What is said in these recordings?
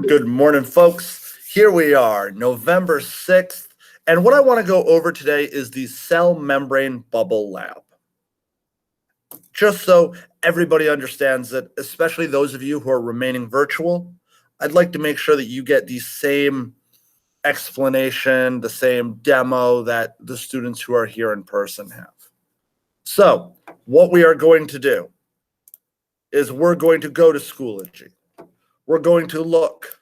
Good morning, folks. Here we are, November 6th, and what I want to go over today is the cell membrane bubble lab. Just so everybody understands it, especially those of you who are remaining virtual, I'd like to make sure that you get the same explanation, the same demo that the students who are here in person have. So, what we are going to do is we're going to go to Schoology. We're going to look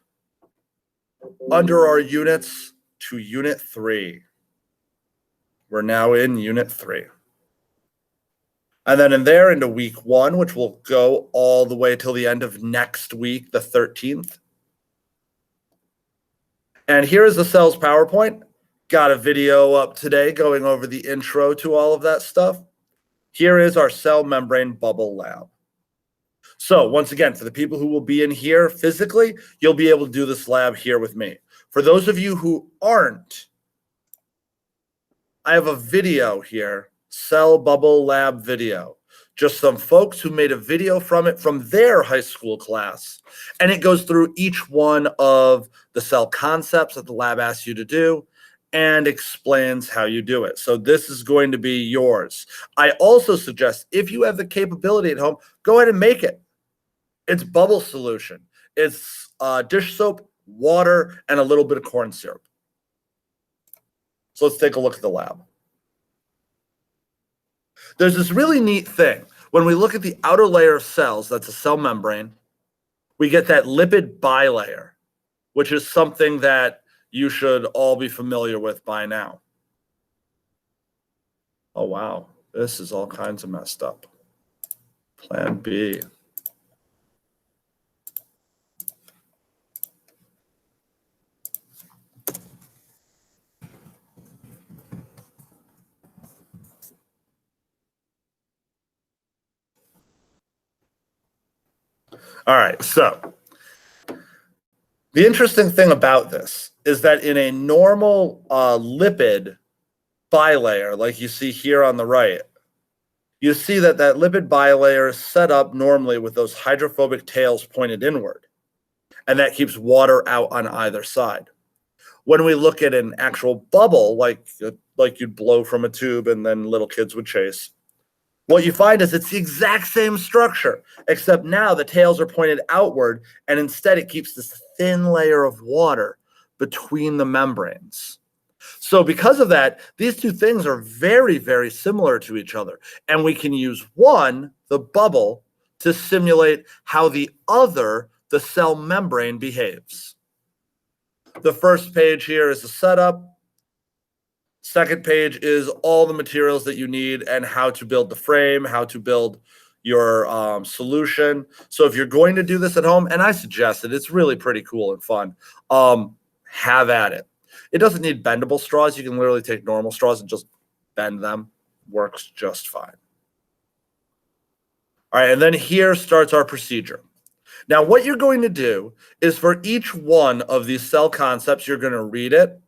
under our units to Unit 3. We're now in Unit 3. And then in there into Week 1, which will go all the way till the end of next week, the 13th. And here is the cells PowerPoint. Got a video up today going over the intro to all of that stuff. Here is our cell membrane bubble lab. So once again, for the people who will be in here physically, you'll be able to do this lab here with me. For those of you who aren't, I have a video here, cell bubble lab video. Just some folks who made a video from it from their high school class. And it goes through each one of the cell concepts that the lab asks you to do and explains how you do it. So this is going to be yours. I also suggest if you have the capability at home, go ahead and make it. It's bubble solution. It's dish soap, water, and a little bit of corn syrup. So let's take a look at the lab. There's this really neat thing. When we look at the outer layer of cells, that's a cell membrane, we get that lipid bilayer, which is something that you should all be familiar with by now. Oh, wow. This is all kinds of messed up. Plan B. All right, so the interesting thing about this is that in a normal lipid bilayer, like you see here on the right, you see that that lipid bilayer is set up normally with those hydrophobic tails pointed inward, and that keeps water out on either side. When we look at an actual bubble, like you'd blow from a tube and then little kids would chase, what you find is it's the exact same structure, except now the tails are pointed outward, and instead it keeps this thin layer of water between the membranes. So because of that, these two things are very, very similar to each other. And we can use one, the bubble, to simulate how the other, the cell membrane, behaves. The first page here is the setup. Second page is all the materials that you need and how to build the frame, how to build your solution. So if you're going to do this at home, and I suggest it, it's really pretty cool and fun, have at it. It doesn't need bendable straws. You can literally take normal straws and just bend them. Works just fine. All right, and then here starts our procedure. Now, what you're going to do is for each one of these cell concepts, you're going to read it,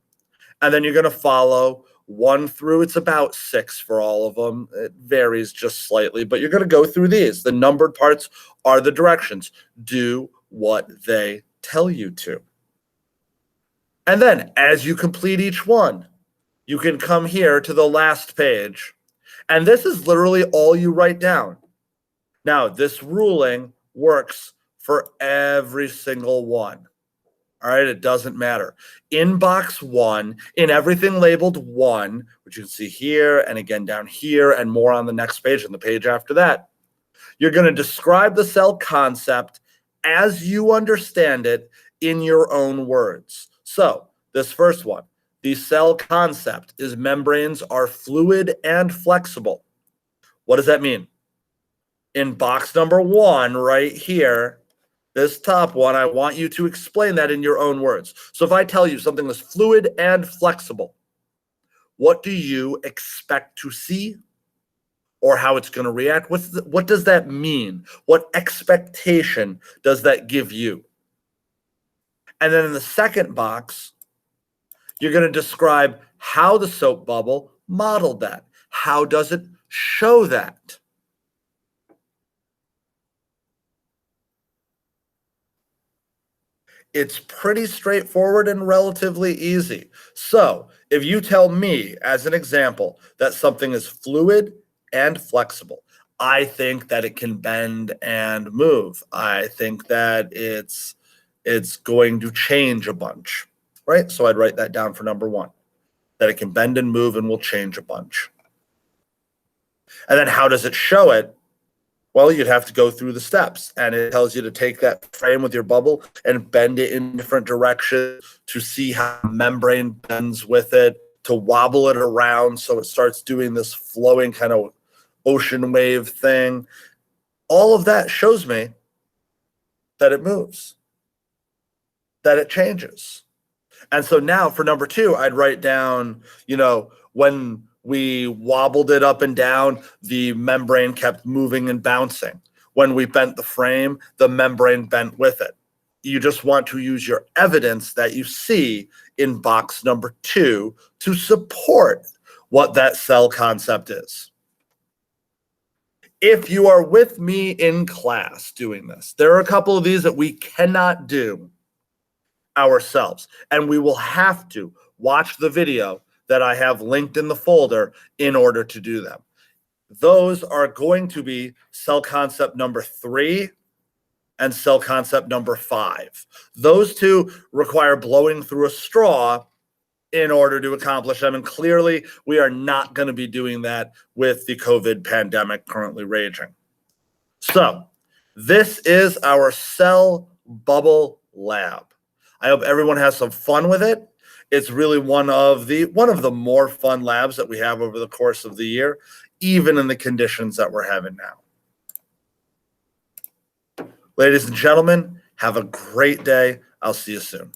and then you're going to follow 1 through, it's about 6 for all of them. It varies just slightly, but you're going to go through these. The numbered parts are the directions. Do what they tell you to. And then as you complete each one, you can come here to the last page. And this is literally all you write down. Now, this ruling works for every single one. All right, it doesn't matter. In box 1, in everything labeled 1, which you can see here and again down here and more on the next page and the page after that, you're going to describe the cell concept as you understand it in your own words. So this first one, the cell concept is membranes are fluid and flexible. What does that mean? In box number 1 right here, this top one, I want you to explain that in your own words. So if I tell you something is fluid and flexible, what do you expect to see or how it's going to react? What does that mean? What expectation does that give you? And then in the second box, you're going to describe how the soap bubble modeled that. How does it show that? It's pretty straightforward and relatively easy. So if you tell me, as an example, that something is fluid and flexible, I think that it can bend and move. I think that it's going to change a bunch, right? So I'd write that down for number one, that it can bend and move and will change a bunch. And then how does it show it? Well, you'd have to go through the steps, and it tells you to take that frame with your bubble and bend it in different directions to see how the membrane bends with it, to wobble it around so it starts doing this flowing kind of ocean wave thing. All of that shows me that it moves, that it changes. And so now for number two, I'd write down, when we wobbled it up and down, the membrane kept moving and bouncing. When we bent the frame, the membrane bent with it. You just want to use your evidence that you see in box number two to support what that cell concept is. If you are with me in class doing this, there are a couple of these that we cannot do ourselves, and we will have to watch the video that I have linked in the folder in order to do them. Those are going to be cell concept number 3 and cell concept number 5. Those two require blowing through a straw in order to accomplish them, and clearly we are not going to be doing that with the COVID pandemic currently raging. So this is our cell bubble lab. I hope everyone has some fun with it. It's really one of the more fun labs that we have over the course of the year, even in the conditions that we're having now. Ladies and gentlemen, have a great day. I'll see you soon.